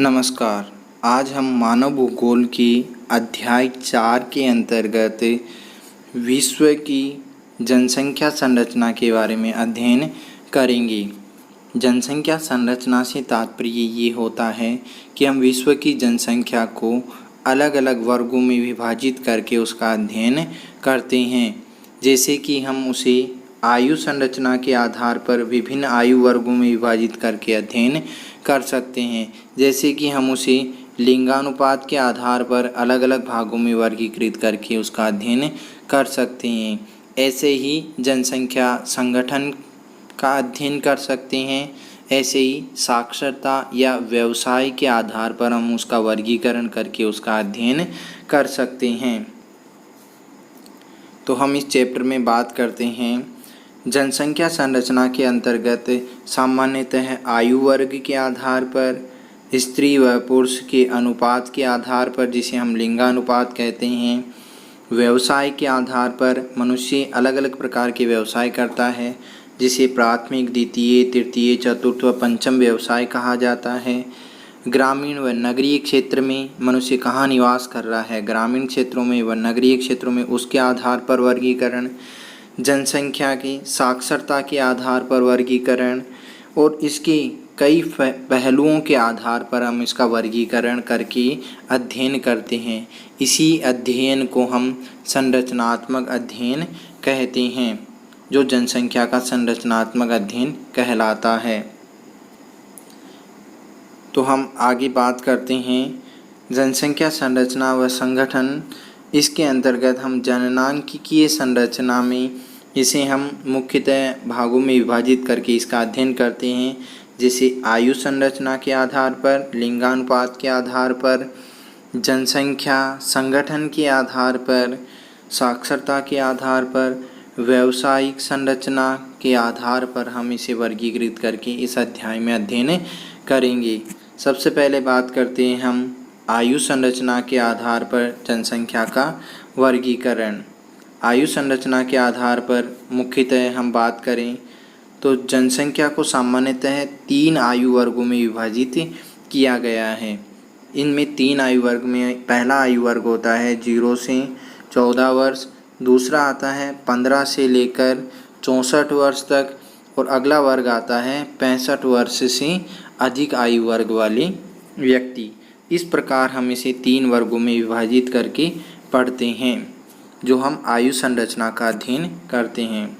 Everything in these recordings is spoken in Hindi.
नमस्कार। आज हम मानव भूगोल की अध्याय 4 के अंतर्गत विश्व की जनसंख्या संरचना के बारे में अध्ययन करेंगे। जनसंख्या संरचना से तात्पर्य ये होता है कि हम विश्व की जनसंख्या को अलग अलग वर्गों में विभाजित करके उसका अध्ययन करते हैं। जैसे कि हम उसे आयु संरचना के आधार पर विभिन्न आयु वर्गों में विभाजित करके अध्ययन कर सकते हैं। जैसे कि हम उसे लिंगानुपात के आधार पर अलग अलग भागों में वर्गीकृत करके उसका अध्ययन कर सकते हैं। ऐसे ही जनसंख्या संगठन का अध्ययन कर सकते हैं। ऐसे ही साक्षरता या व्यवसाय के आधार पर हम उसका वर्गीकरण करके उसका अध्ययन कर सकते हैं। तो हम इस चैप्टर में बात करते हैं जनसंख्या संरचना के अंतर्गत सामान्यतः आयु वर्ग के आधार पर, स्त्री व पुरुष के अनुपात के आधार पर जिसे हम लिंगानुपात कहते हैं, व्यवसाय के आधार पर मनुष्य अलग अलग प्रकार के व्यवसाय करता है जिसे प्राथमिक, द्वितीय, तृतीय, चतुर्थ व पंचम व्यवसाय कहा जाता है। ग्रामीण व नगरीय क्षेत्र में मनुष्य कहाँ निवास कर रहा है, ग्रामीण क्षेत्रों में व नगरीय क्षेत्रों में उसके आधार पर वर्गीकरण, जनसंख्या की साक्षरता के आधार पर वर्गीकरण और इसके कई पहलुओं के आधार पर हम इसका वर्गीकरण करके अध्ययन करते हैं। इसी अध्ययन को हम संरचनात्मक अध्ययन कहते हैं, जो जनसंख्या का संरचनात्मक अध्ययन कहलाता है। तो हम आगे बात करते हैं जनसंख्या संरचना व संगठन। इसके अंतर्गत हम जननांकिकीय संरचना में इसे हम मुख्यतः भागों में विभाजित करके इसका अध्ययन करते हैं। जैसे आयु संरचना के आधार पर, लिंगानुपात के आधार पर, जनसंख्या संगठन के आधार पर, साक्षरता के आधार पर, व्यावसायिक संरचना के आधार पर हम इसे वर्गीकृत करके इस अध्याय में अध्ययन करेंगे। सबसे पहले बात करते हैं हम आयु संरचना के आधार पर जनसंख्या का वर्गीकरण। आयु संरचना के आधार पर मुख्यतः हम बात करें तो जनसंख्या को सामान्यतः 3 आयु वर्गों में विभाजित किया गया है। इनमें 3 आयु वर्ग में पहला आयु वर्ग होता है 0 से 14 वर्ष, दूसरा आता है 15 से लेकर 64 वर्ष तक और अगला वर्ग आता है 65 वर्ष से अधिक आयु वर्ग वाले व्यक्ति। इस प्रकार हम इसे 3 वर्गों में विभाजित करके पढ़ते हैं, जो हम आयु संरचना का अध्ययन करते हैं।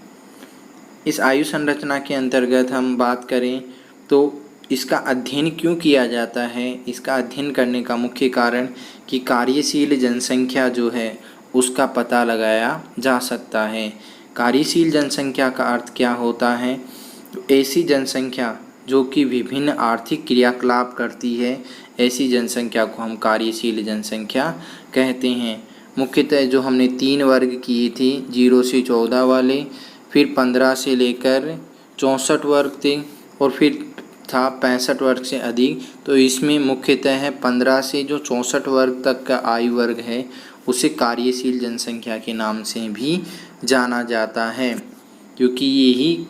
इस आयु संरचना के अंतर्गत हम बात करें तो इसका अध्ययन क्यों किया जाता है। इसका अध्ययन करने का मुख्य कारण कि कार्यशील जनसंख्या जो है उसका पता लगाया जा सकता है। कार्यशील जनसंख्या का अर्थ क्या होता है? ऐसी जनसंख्या जो कि विभिन्न आर्थिक क्रियाकलाप करती है, ऐसी जनसंख्या को हम कार्यशील जनसंख्या कहते हैं। मुख्यतः जो हमने 3 वर्ग किए थे 0 से 14 वाले, फिर 15 से लेकर 64 वर्ग थे और फिर था 65 वर्ग से अधिक। तो इसमें मुख्यतः 15 से जो 64 वर्ग तक का आयु वर्ग है उसे कार्यशील जनसंख्या के नाम से भी जाना जाता है, क्योंकि यही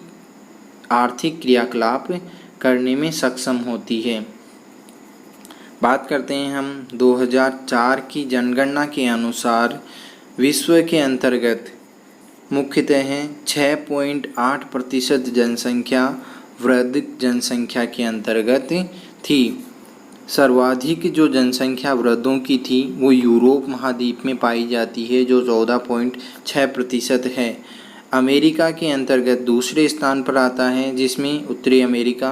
आर्थिक क्रियाकलाप करने में सक्षम होती है। बात करते हैं हम 2004 की जनगणना के अनुसार विश्व के अंतर्गत मुख्यतः 6.8% जनसंख्या वृद्ध जनसंख्या के अंतर्गत थी। सर्वाधिक जो जनसंख्या वृद्धों की थी वो यूरोप महाद्वीप में पाई जाती है, जो 14.6% है। अमेरिका के अंतर्गत दूसरे स्थान पर आता है, जिसमें उत्तरी अमेरिका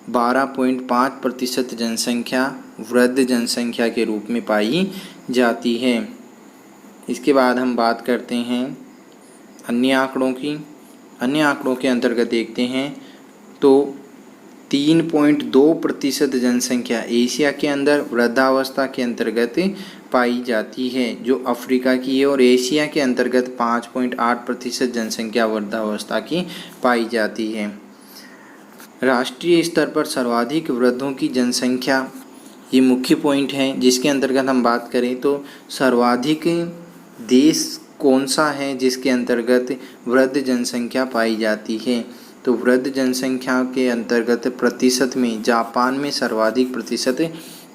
12.5% जनसंख्या वृद्ध जनसंख्या के रूप में पाई जाती है। इसके बाद हम बात करते हैं अन्य आंकड़ों की। अन्य आंकड़ों के अंतर्गत देखते हैं तो 3.2% जनसंख्या एशिया के अंदर वृद्धावस्था के अंतर्गत पाई जाती है, जो अफ्रीका की है, और एशिया के अंतर्गत 5.8% जनसंख्या वृद्धावस्था की पाई जाती है। राष्ट्रीय स्तर पर सर्वाधिक वृद्धों की जनसंख्या ये मुख्य पॉइंट है, जिसके अंतर्गत हम बात करें तो सर्वाधिक देश कौन सा है जिसके अंतर्गत वृद्ध जनसंख्या पाई जाती है। तो वृद्ध जनसंख्या के अंतर्गत प्रतिशत में जापान में सर्वाधिक प्रतिशत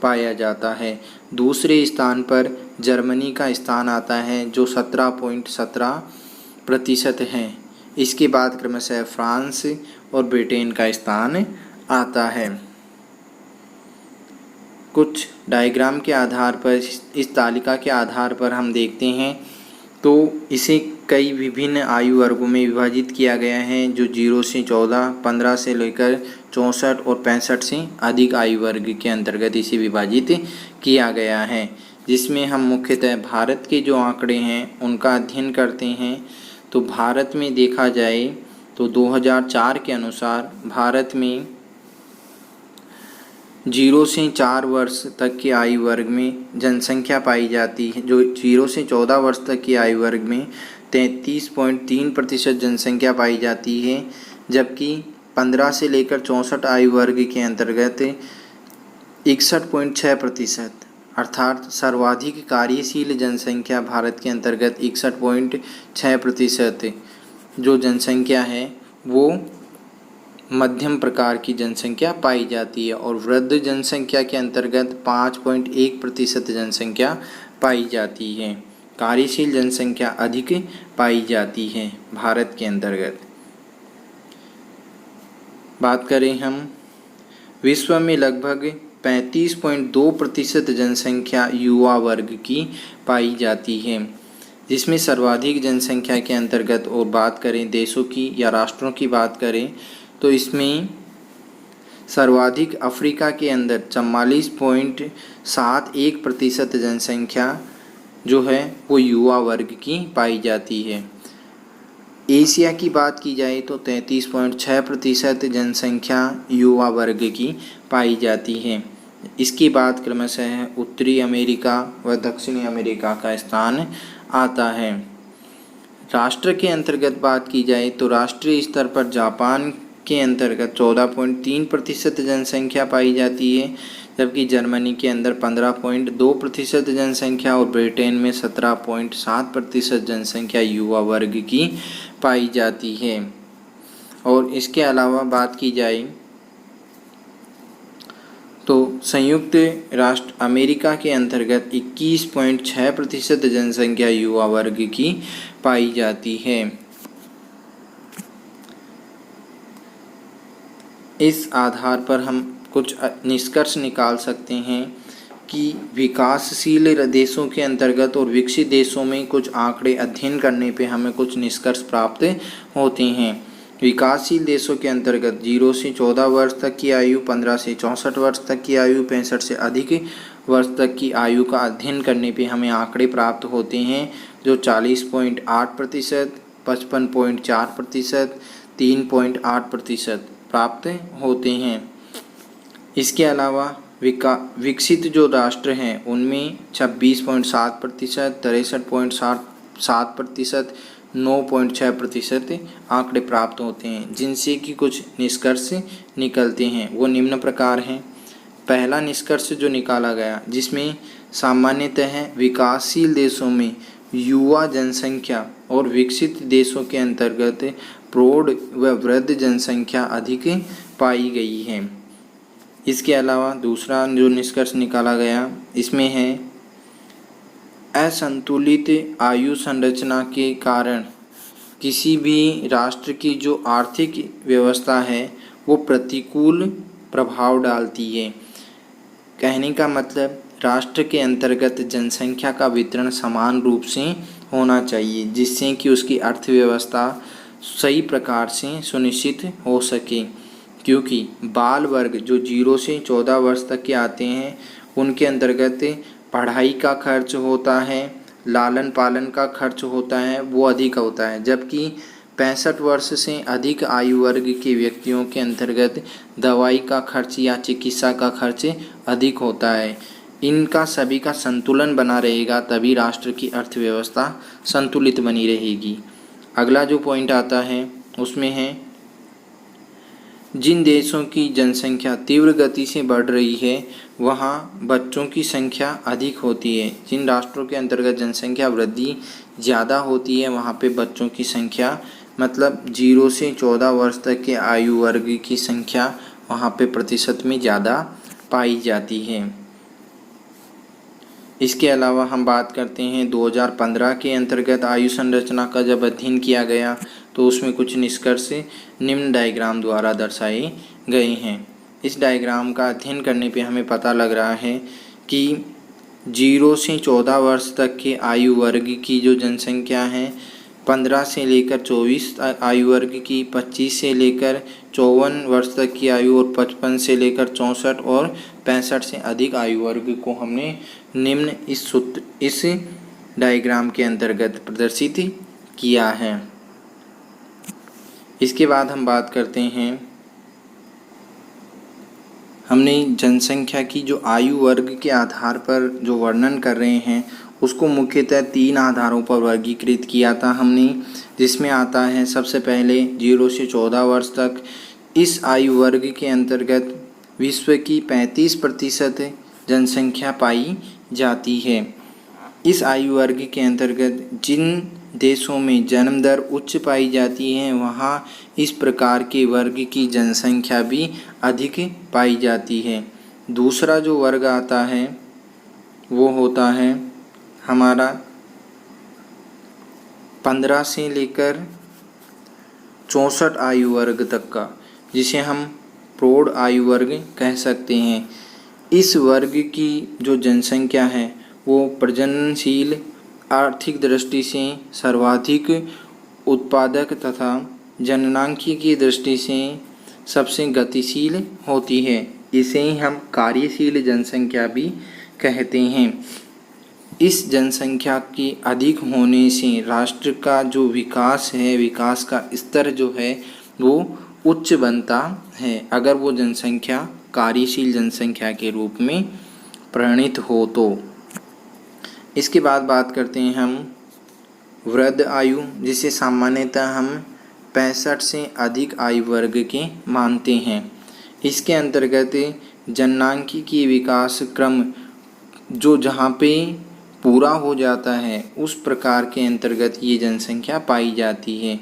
पाया जाता है। दूसरे स्थान पर जर्मनी का स्थान आता है जो 17.17% है। इसके बाद क्रमशः फ्रांस और ब्रिटेन का स्थान आता है। कुछ डायग्राम के आधार पर, इस तालिका के आधार पर हम देखते हैं तो इसे कई विभिन्न आयु वर्गों में विभाजित किया गया है, जो 0 से 14, 15 से लेकर 64 और 65 से अधिक आयु वर्ग के अंतर्गत इसे विभाजित किया गया है, जिसमें हम मुख्यतः भारत के जो आंकड़े हैं उनका अध्ययन करते हैं। तो भारत में देखा जाए तो 2004 के अनुसार भारत में 0 से 4 वर्ष तक के आयु वर्ग में जनसंख्या पाई जाती है, जो 0 से 14 वर्ष तक की आयु वर्ग में 33.3% जनसंख्या पाई जाती है, जबकि 15 से लेकर 64 आयु वर्ग के अंतर्गत 61.6%, अर्थात सर्वाधिक कार्यशील जनसंख्या भारत के अंतर्गत 61.6% जो जनसंख्या है वो मध्यम प्रकार की जनसंख्या पाई जाती है, और वृद्ध जनसंख्या के अंतर्गत 5.1% जनसंख्या पाई जाती है। कार्यशील जनसंख्या अधिक पाई जाती है भारत के अंतर्गत। बात करें हम, विश्व में लगभग 35.2% जनसंख्या युवा वर्ग की पाई जाती है, जिसमें सर्वाधिक जनसंख्या के अंतर्गत और बात करें देशों की या राष्ट्रों की बात करें तो इसमें सर्वाधिक अफ्रीका के अंदर 44.71% जनसंख्या जो है वो युवा वर्ग की पाई जाती है। एशिया की बात की जाए तो 33.6% जनसंख्या युवा वर्ग की पाई जाती है। इसके बाद क्रमशः उत्तरी अमेरिका व दक्षिणी अमेरिका का स्थान आता है। राष्ट्र के अंतर्गत बात की जाए तो राष्ट्रीय स्तर पर जापान के अंतर्गत 14.3% जनसंख्या पाई जाती है, जबकि जर्मनी के अंदर 15.2% जनसंख्या और ब्रिटेन में 17.7% जनसंख्या युवा वर्ग की पाई जाती है। और इसके अलावा बात की जाए तो संयुक्त राष्ट्र अमेरिका के अंतर्गत 21.6% जनसंख्या युवा वर्ग की पाई जाती है। इस आधार पर हम कुछ निष्कर्ष निकाल सकते हैं कि विकासशील देशों के अंतर्गत और विकसित देशों में कुछ आंकड़े अध्ययन करने पे हमें कुछ निष्कर्ष प्राप्त होते हैं। विकासशील देशों के अंतर्गत 0 से 14 वर्ष तक की आयु, 15 से 64 वर्ष तक की आयु, 65 से अधिक वर्ष तक की आयु का अध्ययन करने पे हमें आंकड़े प्राप्त होते हैं, जो 40.8%, 55.4%, 3.8% प्राप्त होते हैं। इसके अलावा विकसित जो राष्ट्र हैं उनमें 26.7%, 63.7%, 9.6% आंकड़े प्राप्त होते हैं, जिनसे कि कुछ निष्कर्ष निकलते हैं। वो निम्न प्रकार हैं। पहला निष्कर्ष जो निकाला गया, जिसमें सामान्यतः विकासशील देशों में युवा जनसंख्या और विकसित देशों के अंतर्गत प्रौढ़ व वृद्ध जनसंख्या अधिक पाई गई है। इसके अलावा दूसरा जो निष्कर्ष निकाला गया, इसमें है असंतुलित आयु संरचना के कारण किसी भी राष्ट्र की जो आर्थिक व्यवस्था है वो प्रतिकूल प्रभाव डालती है। कहने का मतलब, राष्ट्र के अंतर्गत जनसंख्या का वितरण समान रूप से होना चाहिए, जिससे कि उसकी अर्थव्यवस्था सही प्रकार से सुनिश्चित हो सके, क्योंकि बाल वर्ग जो 0 से 14 वर्ष तक के आते हैं उनके अंतर्गत पढ़ाई का खर्च होता है, लालन पालन का खर्च होता है, वो अधिक होता है, जबकि 65 वर्ष से अधिक आयु वर्ग के व्यक्तियों के अंतर्गत दवाई का खर्च या चिकित्सा का खर्च अधिक होता है। इनका सभी का संतुलन बना रहेगा, तभी राष्ट्र की अर्थव्यवस्था संतुलित बनी रहेगी। अगला जो पॉइंट आता है उसमें है, जिन देशों की जनसंख्या तीव्र गति से बढ़ रही है वहाँ बच्चों की संख्या अधिक होती है। जिन राष्ट्रों के अंतर्गत जनसंख्या वृद्धि ज़्यादा होती है वहाँ पे बच्चों की संख्या, मतलब 0 से 14 वर्ष तक के आयु वर्ग की संख्या वहाँ पे प्रतिशत में ज़्यादा पाई जाती है। इसके अलावा हम बात करते हैं 2015 के अंतर्गत आयु संरचना का जब अध्ययन किया गया तो उसमें कुछ निष्कर्ष निम्न डायग्राम द्वारा दर्शाए गए हैं। इस डायग्राम का अध्ययन करने पे हमें पता लग रहा है कि 0 से 14 वर्ष तक के आयु वर्ग की जो जनसंख्या है, 15 से लेकर 24 आयु वर्ग की, 25 से लेकर 54 वर्ष तक की आयु और 55 से लेकर 64 और 65 से अधिक आयु वर्ग को हमने निम्न इस डायग्राम के अंतर्गत प्रदर्शित किया है। इसके बाद हम बात करते हैं, हमने जनसंख्या की जो आयु वर्ग के आधार पर जो वर्णन कर रहे हैं उसको मुख्यतः 3 आधारों पर वर्गीकृत किया था हमने, जिसमें आता है सबसे पहले 0 से 14 वर्ष तक। इस आयु वर्ग के अंतर्गत विश्व की 35% जनसंख्या पाई जाती है। इस आयु वर्ग के अंतर्गत जिन देशों में जन्म दर उच्च पाई जाती है वहाँ इस प्रकार के वर्ग की जनसंख्या भी अधिक पाई जाती है। दूसरा जो वर्ग आता है वो होता है हमारा 15 से लेकर 64 आयु वर्ग तक का, जिसे हम प्रौढ़ आयु वर्ग कह सकते हैं। इस वर्ग की जो जनसंख्या है वो प्रजननशील, आर्थिक दृष्टि से सर्वाधिक उत्पादक तथा जननांकी की दृष्टि से सबसे गतिशील होती है। इसे ही हम कार्यशील जनसंख्या भी कहते हैं। इस जनसंख्या की अधिक होने से राष्ट्र का जो विकास है, विकास का स्तर जो है वो उच्च बनता है, अगर वो जनसंख्या कार्यशील जनसंख्या के रूप में परिणित हो तो। इसके बाद बात करते हैं हम वृद्ध आयु, जिसे सामान्यतः हम 65 से अधिक आयु वर्ग के मानते हैं। इसके अंतर्गत जननांकी विकास क्रम जो जहाँ पे पूरा हो जाता है उस प्रकार के अंतर्गत ये जनसंख्या पाई जाती है।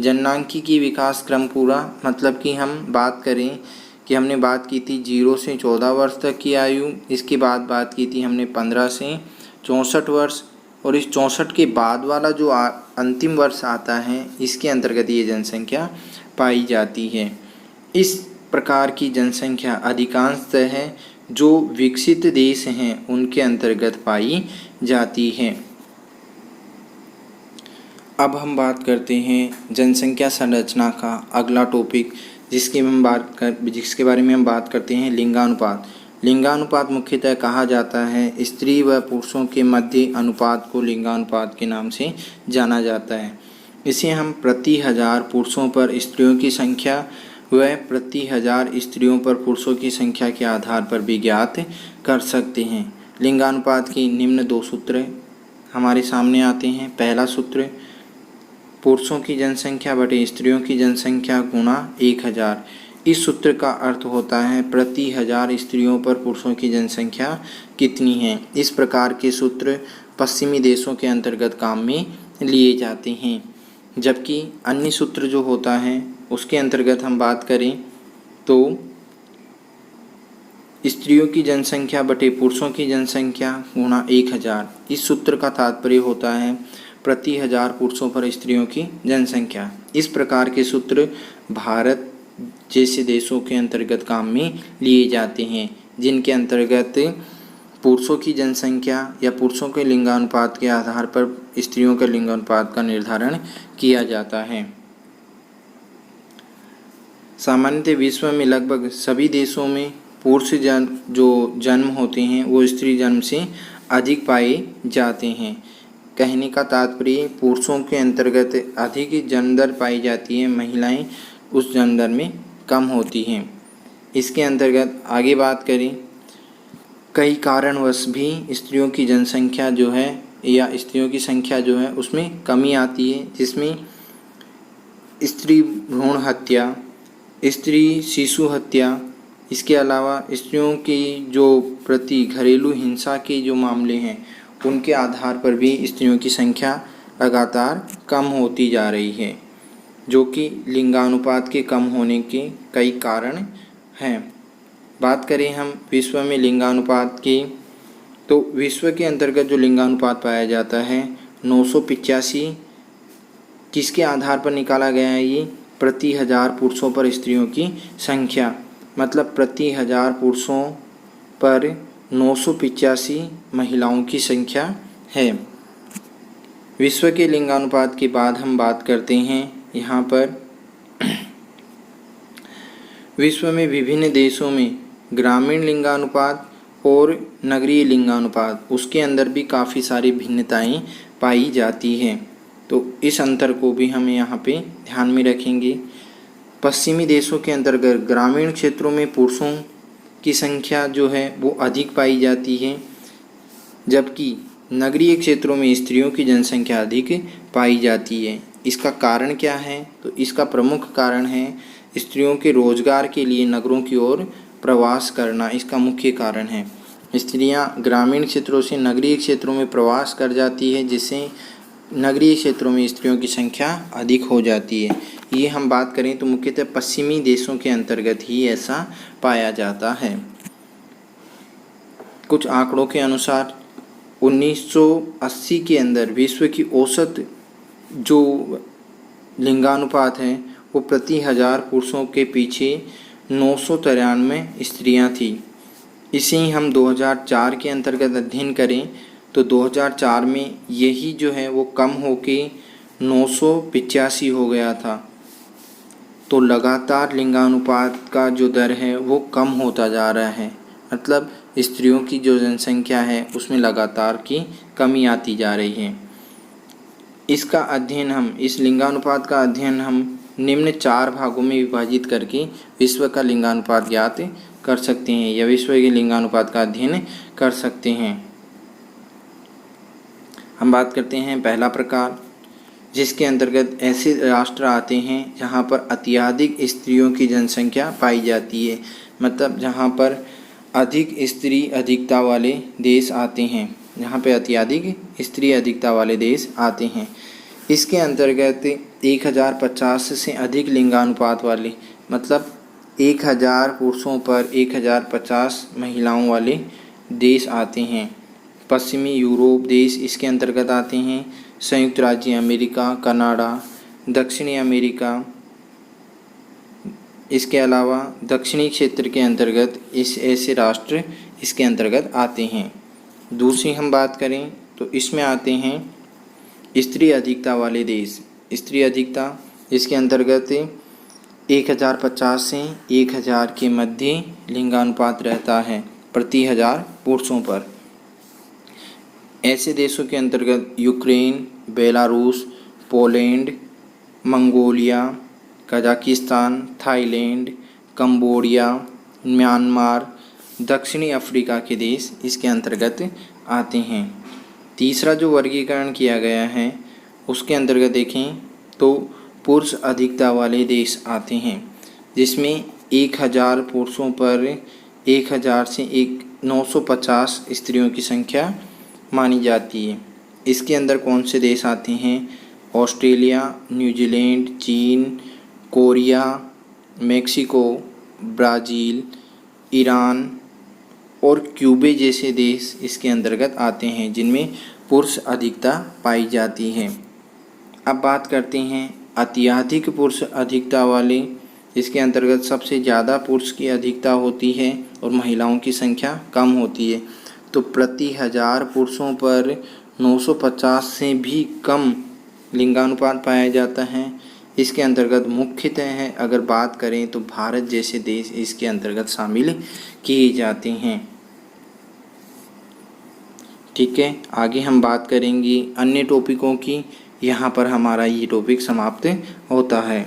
जननांकी विकास क्रम पूरा मतलब कि हम बात करें कि हमने बात की थी 0 से 14 वर्ष तक की आयु, इसके बाद बात की थी हमने 15 से 64 वर्ष, और इस 64 के बाद वाला जो अंतिम वर्ष आता है इसके अंतर्गत ये जनसंख्या पाई जाती है। इस प्रकार की जनसंख्या अधिकांशतः है जो विकसित देश हैं उनके अंतर्गत पाई जाती है। अब हम बात करते हैं जनसंख्या संरचना का अगला टॉपिक, जिसके बारे में हम बात करते हैं लिंगानुपात। लिंगानुपात मुख्यतः कहा जाता है स्त्री व पुरुषों के मध्य अनुपात को लिंगानुपात के नाम से जाना जाता है। इसे हम प्रति 1000 पुरुषों पर स्त्रियों की संख्या व प्रति 1000 स्त्रियों पर पुरुषों की संख्या के आधार पर भी ज्ञात कर सकते हैं। लिंगानुपात की निम्न 2 सूत्र हमारे सामने आते हैं। पहला सूत्र पुरुषों की जनसंख्या बटे स्त्रियों की जनसंख्या गुणा 1000। इस सूत्र का अर्थ होता है प्रति 1000 स्त्रियों पर पुरुषों की जनसंख्या कितनी है। इस प्रकार के सूत्र पश्चिमी देशों के अंतर्गत काम में लिए जाते हैं, जबकि अन्य सूत्र जो होता है उसके अंतर्गत हम बात करें तो स्त्रियों की जनसंख्या बटे पुरुषों की जनसंख्या गुणा 1000। इस सूत्र का तात्पर्य होता है प्रति 1000 पुरुषों पर स्त्रियों की जनसंख्या। इस प्रकार के सूत्र भारत जैसे देशों के अंतर्गत काम में लिए जाते हैं, जिनके अंतर्गत पुरुषों की जनसंख्या या पुरुषों के लिंगानुपात के आधार पर स्त्रियों के लिंगानुपात का निर्धारण किया जाता है। सामान्यतः विश्व में लगभग सभी देशों में पुरुष जो जन्म होते हैं वो स्त्री जन्म से अधिक पाए जाते हैं। कहने का तात्पर्य पुरुषों के अंतर्गत अधिक जन्म दर पाई जाती है, महिलाएं उस जन्म दर में कम होती हैं। इसके अंतर्गत आगे बात करें, कई कारणवश भी स्त्रियों की जनसंख्या जो है या स्त्रियों की संख्या जो है उसमें कमी आती है, जिसमें स्त्री भ्रूण हत्या, स्त्री शिशु हत्या, इसके अलावा स्त्रियों की जो प्रति घरेलू हिंसा के जो मामले हैं उनके आधार पर भी स्त्रियों की संख्या लगातार कम होती जा रही है, जो कि लिंगानुपात के कम होने के कई कारण हैं। बात करें हम विश्व में लिंगानुपात की तो विश्व के अंतर्गत जो लिंगानुपात पाया जाता है 985, किसके आधार पर निकाला गया है ये? प्रति हजार पुरुषों पर स्त्रियों की संख्या, मतलब प्रति हजार पुरुषों पर 985 महिलाओं की संख्या है। विश्व के लिंगानुपात के बाद हम बात करते हैं यहाँ पर विश्व में विभिन्न देशों में ग्रामीण लिंगानुपात और नगरीय लिंगानुपात, उसके अंदर भी काफ़ी सारी भिन्नताएं पाई जाती हैं। तो इस अंतर को भी हम यहाँ पे ध्यान में रखेंगे। पश्चिमी देशों के अंतर्गत ग्रामीण क्षेत्रों में पुरुषों की संख्या जो है वो अधिक पाई जाती है, जबकि नगरीय क्षेत्रों में स्त्रियों की जनसंख्या अधिक पाई जाती है। इसका कारण क्या है? तो इसका प्रमुख कारण है स्त्रियों के रोजगार के लिए नगरों की ओर प्रवास करना, इसका मुख्य कारण है। स्त्रियां ग्रामीण क्षेत्रों से नगरीय क्षेत्रों में प्रवास कर जाती है, जिससे नगरीय क्षेत्रों में स्त्रियों की संख्या अधिक हो जाती है। ये हम बात करें तो मुख्यतः पश्चिमी देशों के अंतर्गत ही ऐसा पाया जाता है। कुछ आंकड़ों के अनुसार 1980 के अंदर विश्व की औसत जो लिंगानुपात है वो प्रति हजार पुरुषों के पीछे 993 स्त्रियां थी। इसे ही हम 2004 के अंतर्गत अध्ययन करें तो 2004 में यही जो है वो कम होके 985 हो गया था। तो लगातार लिंगानुपात का जो दर है वो कम होता जा रहा है, मतलब स्त्रियों की जो जनसंख्या है उसमें लगातार की कमी आती जा रही है। इसका अध्ययन हम इस लिंगानुपात का अध्ययन हम निम्न 4 भागों में विभाजित करके विश्व का लिंगानुपात ज्ञात कर सकते हैं या विश्व के लिंगानुपात का अध्ययन कर सकते हैं। हम बात करते हैं पहला प्रकार, जिसके अंतर्गत ऐसे राष्ट्र आते हैं जहां पर अत्यधिक स्त्रियों की जनसंख्या पाई जाती है, मतलब जहां पर अधिक स्त्री अधिकता वाले देश आते हैं, जहां पे अत्यधिक स्त्री अधिकता वाले देश आते हैं। इसके अंतर्गत 1050 से अधिक लिंगानुपात वाले, मतलब 1000 पुरुषों पर 1050 महिलाओं वाले देश आते हैं। पश्चिमी यूरोप देश इसके अंतर्गत आते हैं, संयुक्त राज्य अमेरिका, कनाडा, दक्षिणी अमेरिका। इसके अलावा दक्षिणी क्षेत्र के अंतर्गत ऐसे राष्ट्र इसके अंतर्गत आते हैं। दूसरी हम बात करें तो इसमें आते हैं स्त्री अधिकता वाले देश। स्त्री अधिकता इसके अंतर्गत 1050 से 1000 के मध्य लिंगानुपात रहता है प्रति हजार पुरुषों पर। ऐसे देशों के अंतर्गत Ukraine, Belarus, Poland, Mongolia, Kazakhstan, Thailand, Cambodia, Myanmar, दक्षिणी अफ्रीका के देश इसके अंतर्गत आते हैं। तीसरा जो वर्गीकरण किया गया है उसके अंतर्गत देखें तो पुरुष अधिकता वाले देश आते हैं, जिसमें 1000 पुरुषों पर 1000 से 950 स्त्रियों की संख्या मानी जाती है। इसके अंदर कौन से देश आते हैं? ऑस्ट्रेलिया, न्यूजीलैंड, चीन, कोरिया, मेक्सिको, ब्राज़ील, ईरान और क्यूबे जैसे देश इसके अंतर्गत आते हैं, जिनमें पुरुष अधिकता पाई जाती है। अब बात करते हैं अत्यधिक पुरुष अधिकता वाले। इसके अंतर्गत सबसे ज़्यादा पुरुष की अधिकता होती है और महिलाओं की संख्या कम होती है। तो प्रति हजार पुरुषों पर 950 से भी कम लिंगानुपात पाया जाता है। इसके अंतर्गत मुख्यतः है अगर बात करें तो भारत जैसे देश इसके अंतर्गत शामिल किए जाते हैं। ठीक है, आगे हम बात करेंगे अन्य टॉपिकों की। यहाँ पर हमारा ये टॉपिक समाप्त होता है।